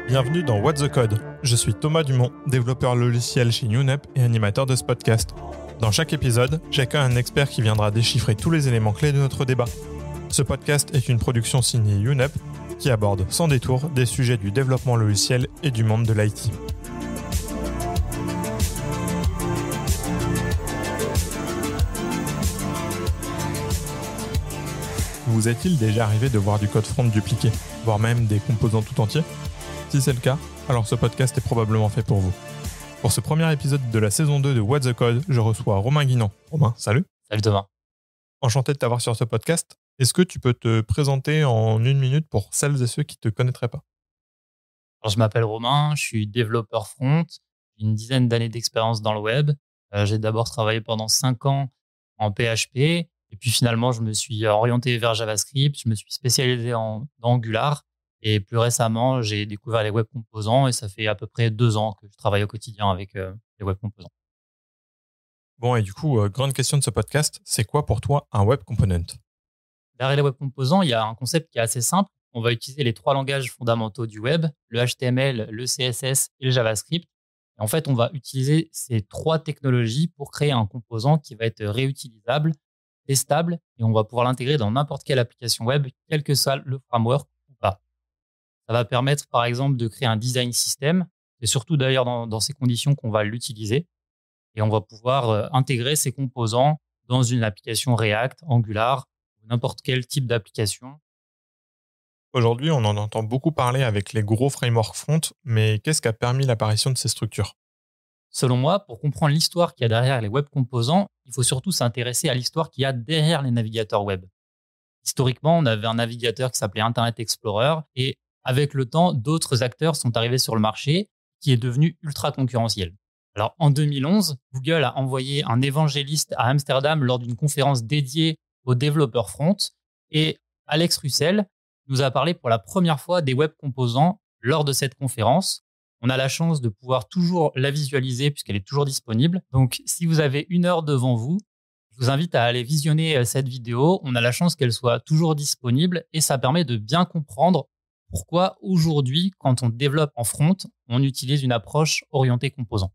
Bienvenue dans What the Code. Je suis Thomas Dumont, développeur logiciel chez UNEP et animateur de ce podcast. Dans chaque épisode, j'accueille un expert qui viendra déchiffrer tous les éléments clés de notre débat. Ce podcast est une production signée UNEP qui aborde sans détour des sujets du développement logiciel et du monde de l'IT. Vous est-il déjà arrivé de voir du code front dupliqué, voire même des composants tout entiers ? Si c'est le cas, alors ce podcast est probablement fait pour vous. Pour ce premier épisode de la saison 2 de What the Code, je reçois Romain Guinan. Romain, salut. Salut Thomas. Enchanté de t'avoir sur ce podcast. Est-ce que tu peux te présenter en 1 minute pour celles et ceux qui ne te connaîtraient pas ? Alors, je m'appelle Romain, je suis développeur front, j'ai une dizaine d'années d'expérience dans le web. J'ai d'abord travaillé pendant 5 ans en PHP et puis finalement, je me suis orienté vers JavaScript, je me suis spécialisé dans Angular. Et plus récemment, j'ai découvert les web composants et ça fait à peu près 2 ans que je travaille au quotidien avec les web composants. Bon, et du coup, grande question de ce podcast, c'est quoi pour toi un web component ? Derrière les web composants, il y a un concept qui est assez simple. On va utiliser les 3 langages fondamentaux du web, le HTML, le CSS et le JavaScript. Et en fait, on va utiliser ces 3 technologies pour créer un composant qui va être réutilisable, testable et on va pouvoir l'intégrer dans n'importe quelle application web, quel que soit le framework ou pas. Ça va permettre, par exemple, de créer un design system. C'est surtout d'ailleurs dans ces conditions qu'on va l'utiliser. Et on va pouvoir intégrer ces composants dans une application React, Angular ou n'importe quel type d'application. Aujourd'hui, on en entend beaucoup parler avec les gros frameworks front, mais qu'est-ce qui a permis l'apparition de ces structures ? Selon moi, pour comprendre l'histoire qu'il y a derrière les web composants, il faut surtout s'intéresser à l'histoire qu'il y a derrière les navigateurs web. Historiquement, on avait un navigateur qui s'appelait Internet Explorer et avec le temps, d'autres acteurs sont arrivés sur le marché qui est devenu ultra concurrentiel. Alors, en 2011, Google a envoyé un évangéliste à Amsterdam lors d'une conférence dédiée aux développeurs front et Alex Russell nous a parlé pour la première fois des web composants lors de cette conférence. On a la chance de pouvoir toujours la visualiser puisqu'elle est toujours disponible. Donc, si vous avez 1 heure devant vous, je vous invite à aller visionner cette vidéo. On a la chance qu'elle soit toujours disponible et ça permet de bien comprendre pourquoi aujourd'hui, quand on développe en front, on utilise une approche orientée composant.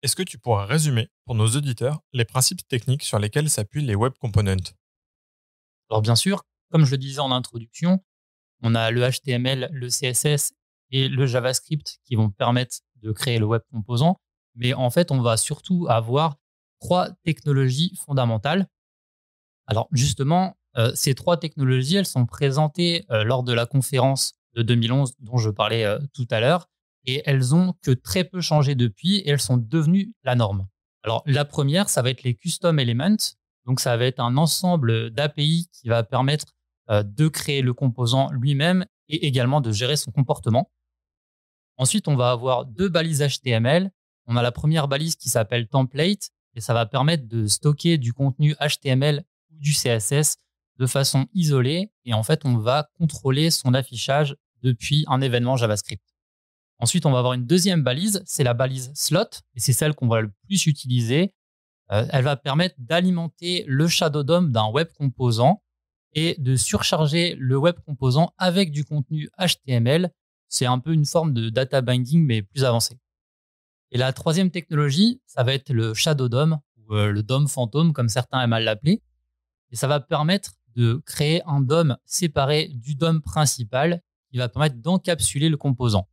Est-ce que tu pourrais résumer pour nos auditeurs les principes techniques sur lesquels s'appuient les web components ? Alors bien sûr, comme je le disais en introduction, on a le HTML, le CSS et le JavaScript qui vont permettre de créer le web composant. Mais en fait, on va surtout avoir 3 technologies fondamentales. Alors justement, ces 3 technologies, elles sont présentées lors de la conférence de 2011 dont je parlais tout à l'heure et elles ont que très peu changé depuis et elles sont devenues la norme. Alors la première, ça va être les custom elements. Donc ça va être un ensemble d'API qui va permettre de créer le composant lui-même et également de gérer son comportement. Ensuite, on va avoir 2 balises HTML. On a la première balise qui s'appelle template et ça va permettre de stocker du contenu HTML ou du CSS de façon isolée et en fait, on va contrôler son affichage depuis un événement JavaScript. Ensuite, on va avoir une deuxième balise, c'est la balise slot et c'est celle qu'on va le plus utiliser. Elle va permettre d'alimenter le shadow DOM d'un web composant et de surcharger le web composant avec du contenu HTML. C'est un peu une forme de data binding mais plus avancée. Et la troisième technologie, ça va être le shadow DOM ou le DOM fantôme comme certains aiment à l'appeler. Et ça va permettre de créer un DOM séparé du DOM principal qui va permettre d'encapsuler le composant.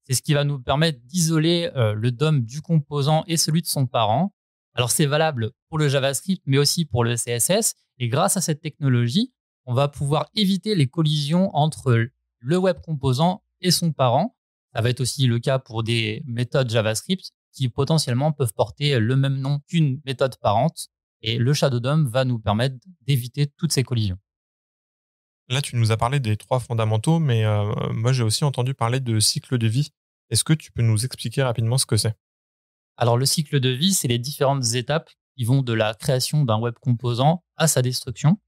C'est ce qui va nous permettre d'isoler le DOM du composant et celui de son parent. Alors, c'est valable pour le JavaScript, mais aussi pour le CSS. Et grâce à cette technologie, on va pouvoir éviter les collisions entre le web composant et son parent. Ça va être aussi le cas pour des méthodes JavaScript qui potentiellement peuvent porter le même nom qu'une méthode parente. Et le Shadow DOM va nous permettre d'éviter toutes ces collisions. Là, tu nous as parlé des 3 fondamentaux, mais moi, j'ai aussi entendu parler de cycle de vie. Est-ce que tu peux nous expliquer rapidement ce que c'est ? Alors, le cycle de vie, c'est les différentes étapes qui vont de la création d'un web composant à sa destruction.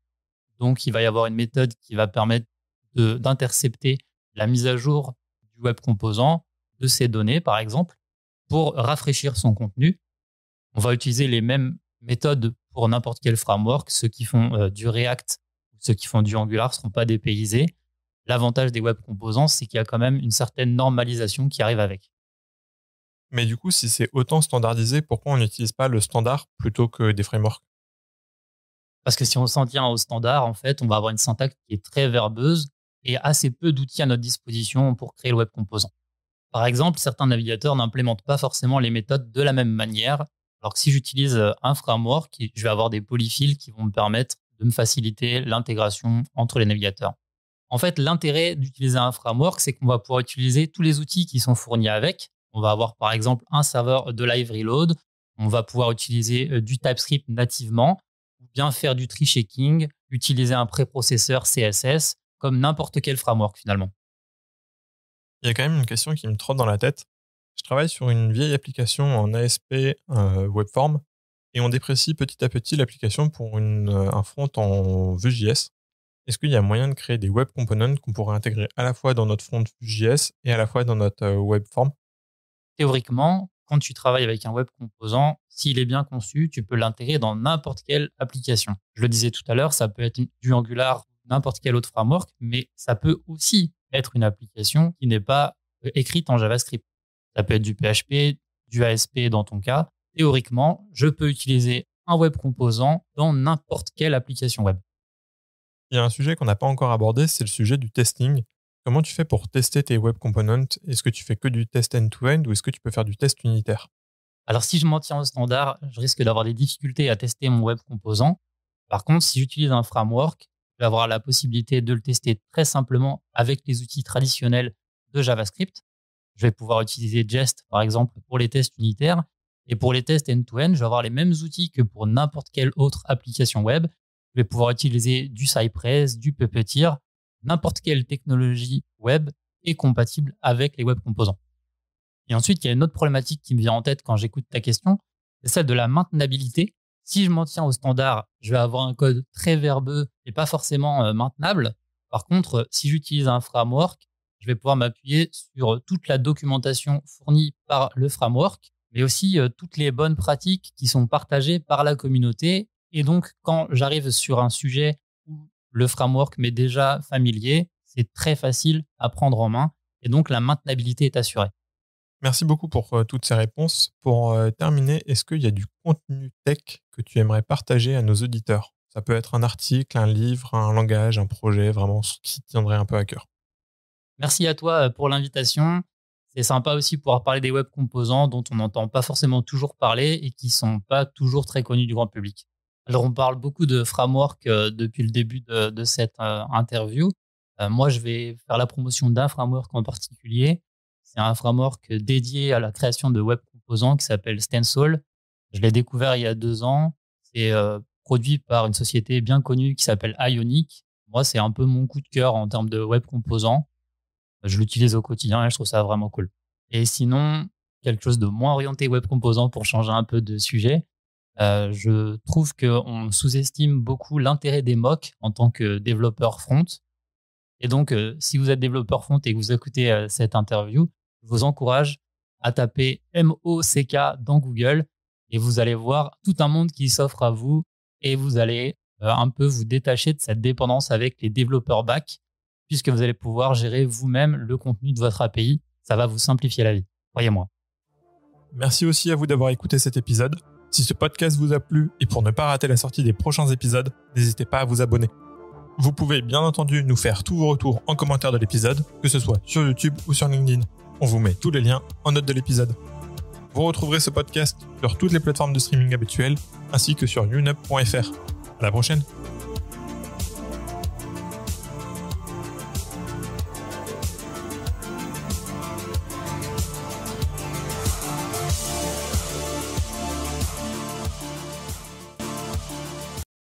Donc, il va y avoir une méthode qui va permettre d'intercepter la mise à jour du web composant, de ses données, par exemple, pour rafraîchir son contenu. On va utiliser les mêmes méthodes pour n'importe quel framework, ceux qui font du React ou ceux qui font du Angular ne seront pas dépaysés. L'avantage des web composants, c'est qu'il y a quand même une certaine normalisation qui arrive avec. Mais du coup, si c'est autant standardisé, pourquoi on n'utilise pas le standard plutôt que des frameworks? Parce que si on s'en tient au standard, en fait, on va avoir une syntaxe qui est très verbeuse et assez peu d'outils à notre disposition pour créer le web composant. Par exemple, certains navigateurs n'implémentent pas forcément les méthodes de la même manière. Alors que si j'utilise un framework, je vais avoir des polyfills qui vont me permettre de me faciliter l'intégration entre les navigateurs. En fait, l'intérêt d'utiliser un framework, c'est qu'on va pouvoir utiliser tous les outils qui sont fournis avec. On va avoir par exemple un serveur de live reload. On va pouvoir utiliser du TypeScript nativement ou bien faire du tree checking, utiliser un préprocesseur CSS comme n'importe quel framework finalement. Il y a quand même une question qui me trotte dans la tête. Je travaille sur une vieille application en ASP Webform et on déprécie petit à petit l'application pour un front en Vue.js. Est-ce qu'il y a moyen de créer des web components qu'on pourrait intégrer à la fois dans notre front Vue.js et à la fois dans notre Webform? Théoriquement, quand tu travailles avec un web composant, s'il est bien conçu, tu peux l'intégrer dans n'importe quelle application. Je le disais tout à l'heure, ça peut être du Angular, n'importe quel autre framework, mais ça peut aussi être une application qui n'est pas écrite en JavaScript. Ça peut être du PHP, du ASP dans ton cas. Théoriquement, je peux utiliser un web composant dans n'importe quelle application web. Il y a un sujet qu'on n'a pas encore abordé, c'est le sujet du testing. Comment tu fais pour tester tes web components? Est-ce que tu fais que du test end-to-end ou est-ce que tu peux faire du test unitaire? Alors, si je m'en tiens au standard, je risque d'avoir des difficultés à tester mon web composant. Par contre, si j'utilise un framework, je vais avoir la possibilité de le tester très simplement avec les outils traditionnels de JavaScript. Je vais pouvoir utiliser Jest, par exemple, pour les tests unitaires. Et pour les tests end-to-end, je vais avoir les mêmes outils que pour n'importe quelle autre application web. Je vais pouvoir utiliser du Cypress, du Puppeteer. N'importe quelle technologie web est compatible avec les web composants. Et ensuite, il y a une autre problématique qui me vient en tête quand j'écoute ta question, c'est celle de la maintenabilité. Si je m'en tiens au standard, je vais avoir un code très verbeux et pas forcément maintenable. Par contre, si j'utilise un framework, je vais pouvoir m'appuyer sur toute la documentation fournie par le framework, mais aussi toutes les bonnes pratiques qui sont partagées par la communauté. Et donc, quand j'arrive sur un sujet où le framework m'est déjà familier, c'est très facile à prendre en main et donc la maintenabilité est assurée. Merci beaucoup pour toutes ces réponses. Pour terminer, est-ce qu'il y a du contenu tech que tu aimerais partager à nos auditeurs? Ça peut être un article, un livre, un langage, un projet, vraiment ce qui tiendrait un peu à cœur. Merci à toi pour l'invitation. C'est sympa aussi de pouvoir parler des web composants dont on n'entend pas forcément toujours parler et qui ne sont pas toujours très connus du grand public. Alors, on parle beaucoup de framework depuis le début de cette interview. Moi, je vais faire la promotion d'un framework en particulier. C'est un framework dédié à la création de web composants qui s'appelle Stencil. Je l'ai découvert il y a 2 ans. C'est produit par une société bien connue qui s'appelle Ionic. Moi, c'est un peu mon coup de cœur en termes de web composants. Je l'utilise au quotidien et je trouve ça vraiment cool. Et sinon, quelque chose de moins orienté web composant pour changer un peu de sujet. Je trouve qu'on sous-estime beaucoup l'intérêt des mocks en tant que développeur front. Et donc, si vous êtes développeur front et que vous écoutez cette interview, je vous encourage à taper MOCK dans Google et vous allez voir tout un monde qui s'offre à vous et vous allez un peu vous détacher de cette dépendance avec les développeurs back puisque vous allez pouvoir gérer vous-même le contenu de votre API. Ça va vous simplifier la vie, croyez-moi. Merci aussi à vous d'avoir écouté cet épisode. Si ce podcast vous a plu et pour ne pas rater la sortie des prochains épisodes, n'hésitez pas à vous abonner. Vous pouvez bien entendu nous faire tous vos retours en commentaire de l'épisode, que ce soit sur YouTube ou sur LinkedIn. On vous met tous les liens en note de l'épisode. Vous retrouverez ce podcast sur toutes les plateformes de streaming habituelles, ainsi que sur younup.fr. À la prochaine!